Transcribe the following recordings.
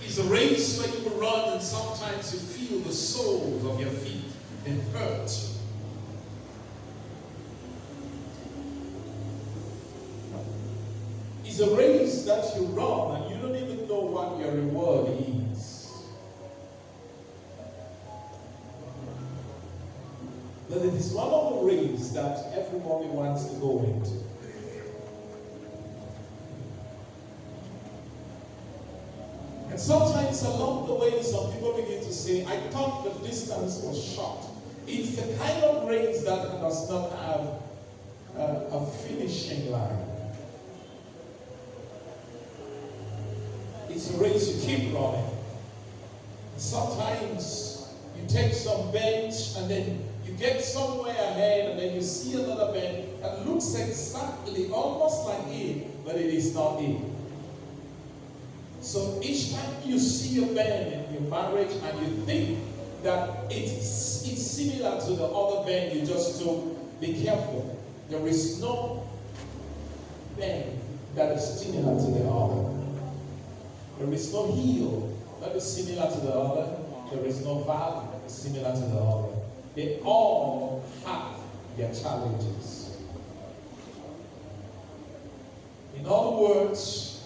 It's a race where you will run and sometimes you feel the soles of your feet and hurt. It's a race that you run and you don't even know what your reward is. But it is one of the races that everybody wants to go into. And sometimes along the way, some people begin to say, I thought the distance was short. It's the kind of race that does not have a finishing line. It's a race you keep running. And sometimes you take some bends and then you get somewhere ahead and then you see another bend that looks exactly almost like it, but it is not it. So each time you see a bend in your marriage and you think that it's similar to the other bend you just took, be careful. There is no bend that is similar to the other. There is no hill that is similar to the other. There is no valley that is similar to the other. They all have their challenges. In other words,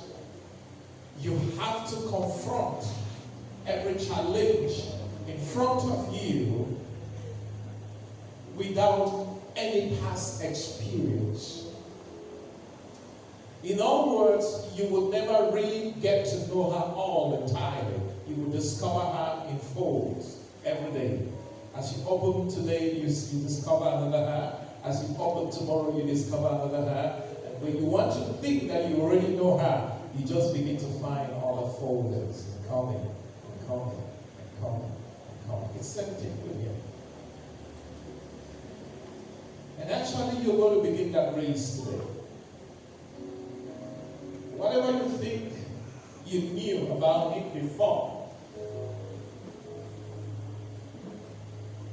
you have to confront every challenge in front of you without any past experience. In other words, you will never really get to know her all entirely. You will discover her in folds every day. As you open today, you discover another her. As you open tomorrow, you discover another her. And when you want to think that you already know her, you just begin to find all the folders coming and coming and coming and coming. It's tempting with you. And actually, you're going to begin that race today. Whatever you think you knew about it before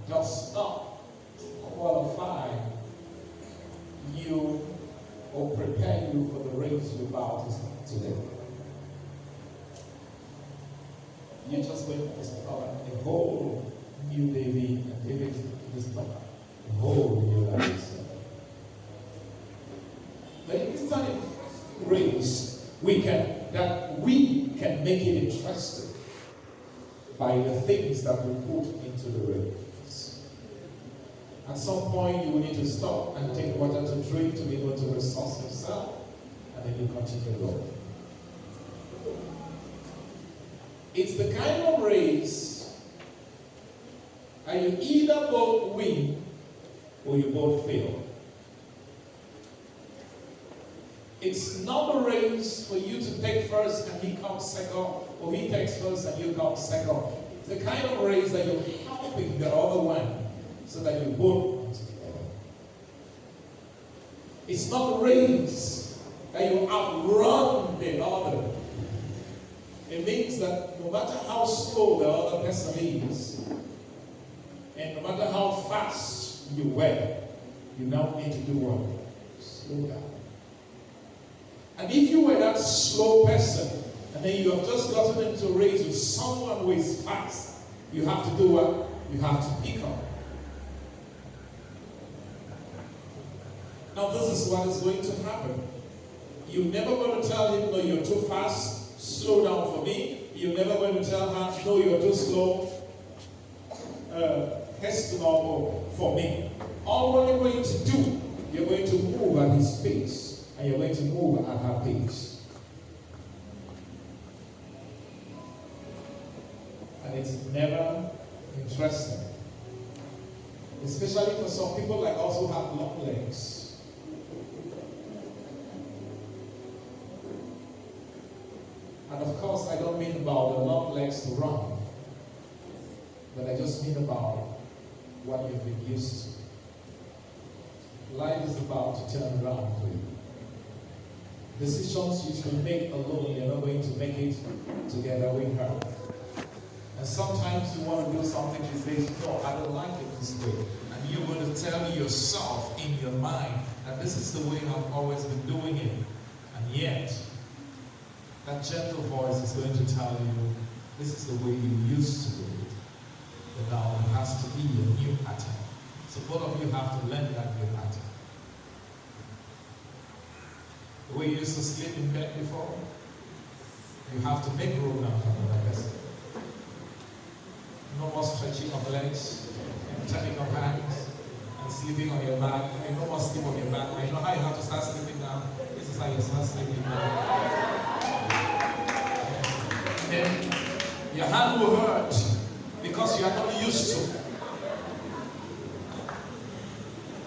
does not qualify you or prepare you for the race you're about to start today. You're just going to discover a whole new baby and David discover a whole new life. But it's not a race we can make it interesting by the things that we put into the race. At some point, you will need to stop and take water to drink to be able to resource yourself, and then you continue going. It's the kind of race that you either both win or you both fail. It's not a race for you to take first and he comes second, or he takes first and you come second. It's the kind of race that you're helping the other one so that you both come together. It's not a race that you outrun the other. It means that no matter how slow the other person is, and no matter how fast you were, you now need to do what? Slow down. And if you were that slow person, and then you have just gotten into a race with someone who is fast, you have to do what? You have to pick up. Now this is what is going to happen. You're never going to tell him, no, you're too fast, slow down for me. You're never going to tell her, no, you're too slow, haste to normal for me. All what you're going to do, you're going to move at his pace. And you're going to move at her pace. And it's never interesting. Especially for some people like us who have long legs. And of course, I don't mean about the long legs to run. But I just mean about what you've been used to. Life is about to turn around for you. Decisions you can make alone, you're not going to make it together with her. And sometimes you want to do something, she says, no, I don't like it this way. And you're going to tell yourself in your mind that this is the way I've always been doing it. And yet, that gentle voice is going to tell you, This is the way you used to do it. But now it has to be a new pattern. So both of you have to learn that new pattern. The way you used to sleep in bed before, you have to make room now for another person. No more stretching of legs and turning of hands and sleeping on your back. And no more sleep on your back. And you know how you have to start sleeping now? This is how you start sleeping now. And then your hand will hurt because you are not used to.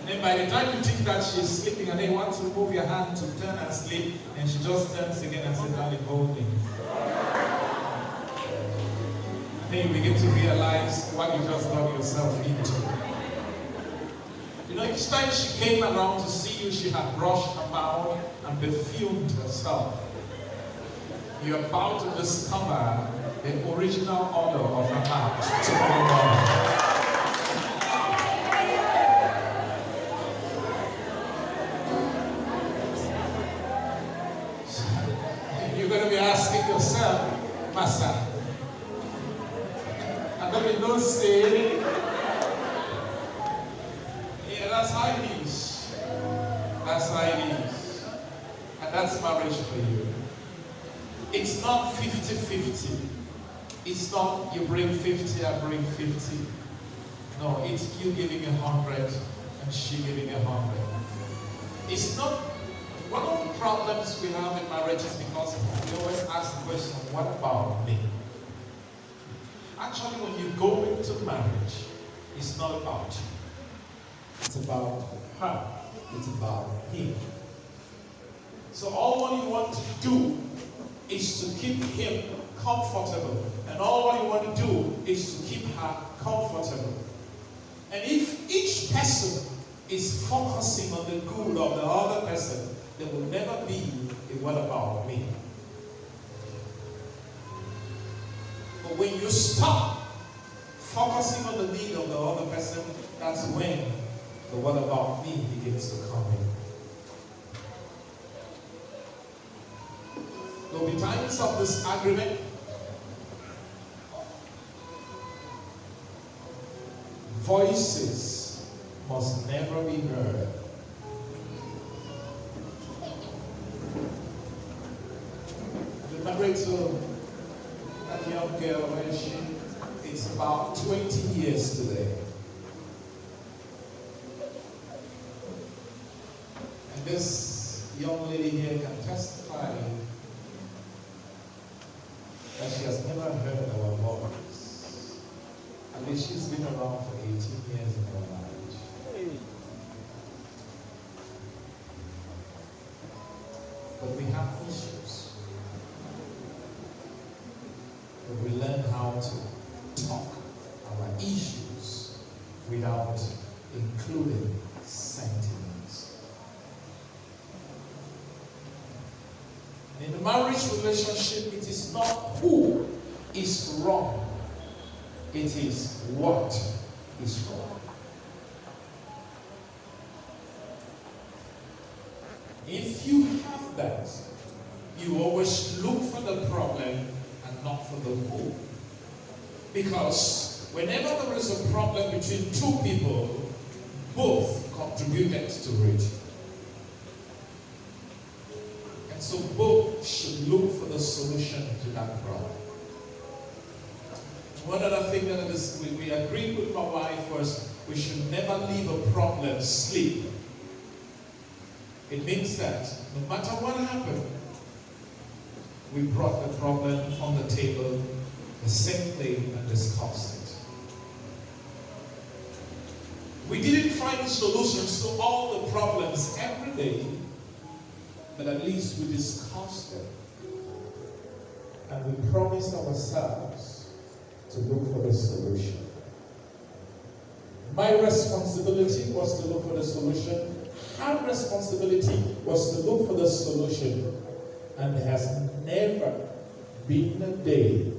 And then by the time you think that she's sleeping and then you want to move your hand to turn and sleep, and she just turns again and says, darling, hold me. And then you begin to realize what you just got yourself into. You know, each time she came around to see you, she had brushed her mouth and perfumed herself. You're about to discover the original odor of her mouth tomorrow morning. You're going to be asking yourself, Master, I'm going to not say, yeah, that's how it is. That's how it is. And that's marriage for you. It's not 50-50. It's not you bring 50, I bring 50. No, it's you giving 100 and she giving 100. It's not. One of the problems we have in marriage is because we always ask the question, what about me? Actually, when you go into marriage, it's not about you. It's about her. It's about him. So all what you want to do is to keep him comfortable. And all what you want to do is to keep her comfortable. And if each person is focusing on the good of the other person, there will never be a what about me. But when you stop focusing on the need of the other person, that's when the what about me begins to come in. There will be times of disagreement. Voices must never be heard. I'm married to a young girl when it's about 20 years today. And this young lady here can testify that she has never heard our voice. At least she's been around for 18 years in our marriage. But we have issues. But we learn how to talk our issues without including sentiments. In a marriage relationship, it is not who is wrong. It is what is wrong. If you have that, you always look for the problem and not for the who. Because whenever there is a problem between two people, both contributed to it. And so both should look for the solution to that problem. One other thing that we agreed with my wife was we should never leave a problem sleep. It means that no matter what happened, we brought the problem on the table the same day and discussed it. We didn't find solutions to all the problems every day, but at least we discussed them. And we promised ourselves to look for the solution. My responsibility was to look for the solution. Her responsibility was to look for the solution. And there has never been a day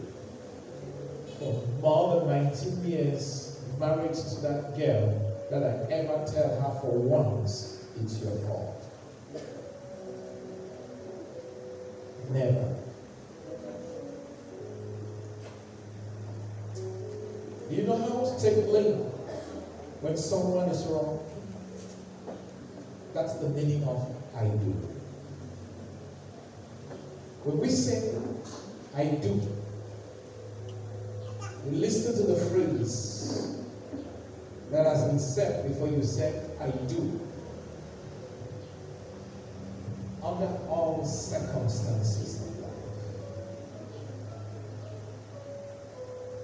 for more than 19 years married to that girl that I ever tell her for once, it's your fault. Never. You know how to take blame when someone is wrong? That's the meaning of I do. When we say I do, you listen to the phrase that has been said before you said I do. Under all circumstances of life.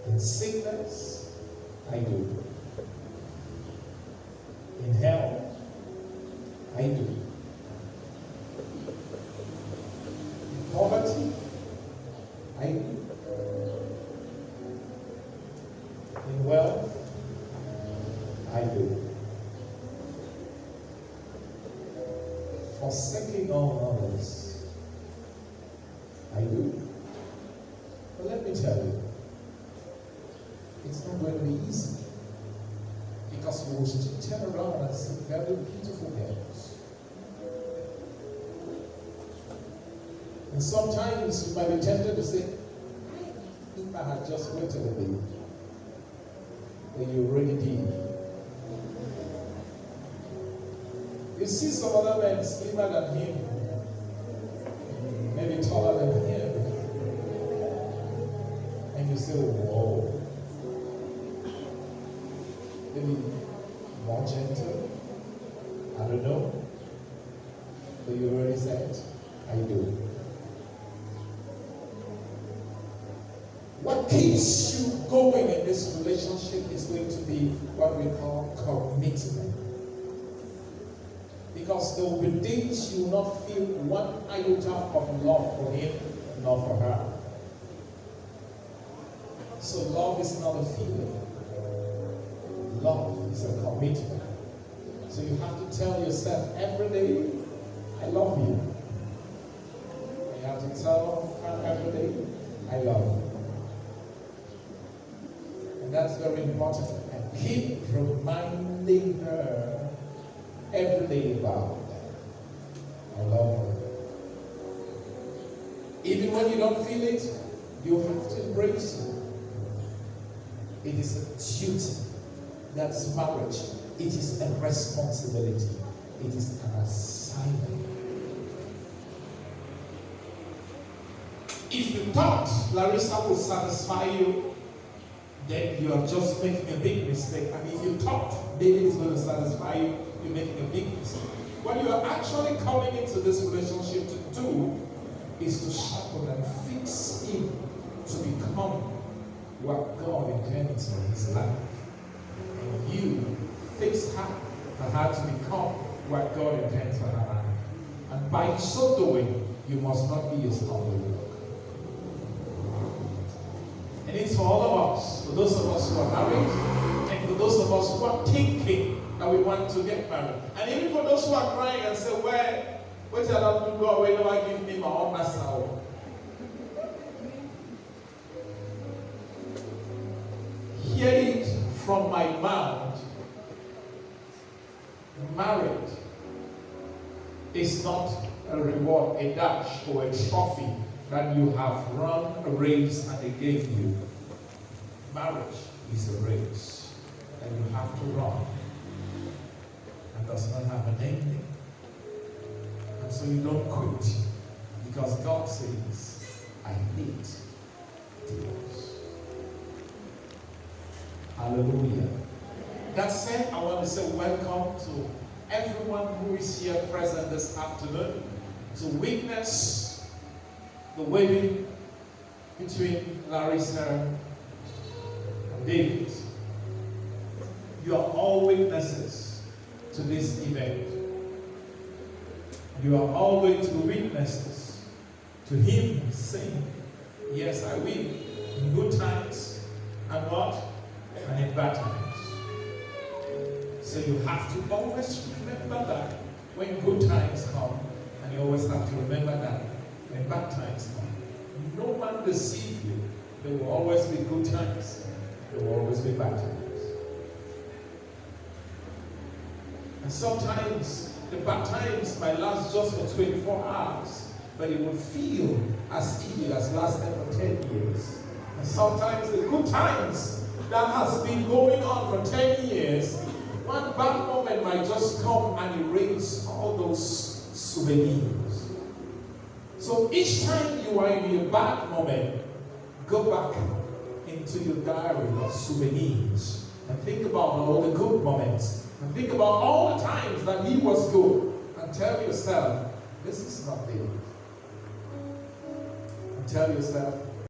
In sickness, I do. In health, I do. In poverty, I do. In wealth, I do. Forsaking all others, I do. But let me tell you, it's not going to be easy. Because you will still turn around and see very beautiful girls. And sometimes you might be tempted to say, if I had just waited a bit, then you already did. You see some other men slimmer than him, maybe taller than him, and you say, whoa. Maybe more gentle, I don't know, but you already said, I do. What keeps you going in this relationship is going to be what we call commitment. Because there will be days you will not feel one iota of love for him, nor for her. So love is not a feeling. Love is a commitment. So you have to tell yourself every day, I love you. And you have to tell her every day, I love you. And that's very important. And keep reminding her every day about that. I love her. Even when you don't feel it, you have to embrace it. It is a duty. That's marriage. It is a responsibility. It is an assignment. If you thought Larissa will satisfy you, then you are just making a big mistake. And if you thought David is going to satisfy you, you're making a big mistake. What you are actually coming into this relationship to do is to sharpen and fix him to become what God intends for his life. And you fix her for her to become what God intends for her life. And by so doing, you must not be a stumbling block. And it's for all of us, for those of us who are married, and for those of us who are thinking that we want to get married. And even for those who are crying and say, wait till I don't go away, never give me my own master. Hear it from my mouth. Marriage is not a reward, a dash, or a trophy that you have run a race and they gave you. Marriage is a race that you have to run and does not have an ending. And so you don't quit because God says, I hate divorce. Hallelujah. That said, I want to say welcome to everyone who is here present this afternoon to witness the wedding between Larissa and David. You are all witnesses to this event. You are all going to be witnesses to him saying, yes, I will, in good times and what? And in bad times. So you have to always remember that when good times come, and you always have to remember that when bad times come. No one deceive you. There will always be good times. There will always be bad times. And sometimes the bad times might last just for 24 hours, but it will feel as if it has lasted for 10 years. And sometimes the good times that has been going on for 10 years, one bad moment might just come and erase all those souvenirs. So each time you are in a bad moment, go back into your diary of souvenirs and think about all the good moments and think about all the times that he was good and tell yourself, this is not it. And tell yourself,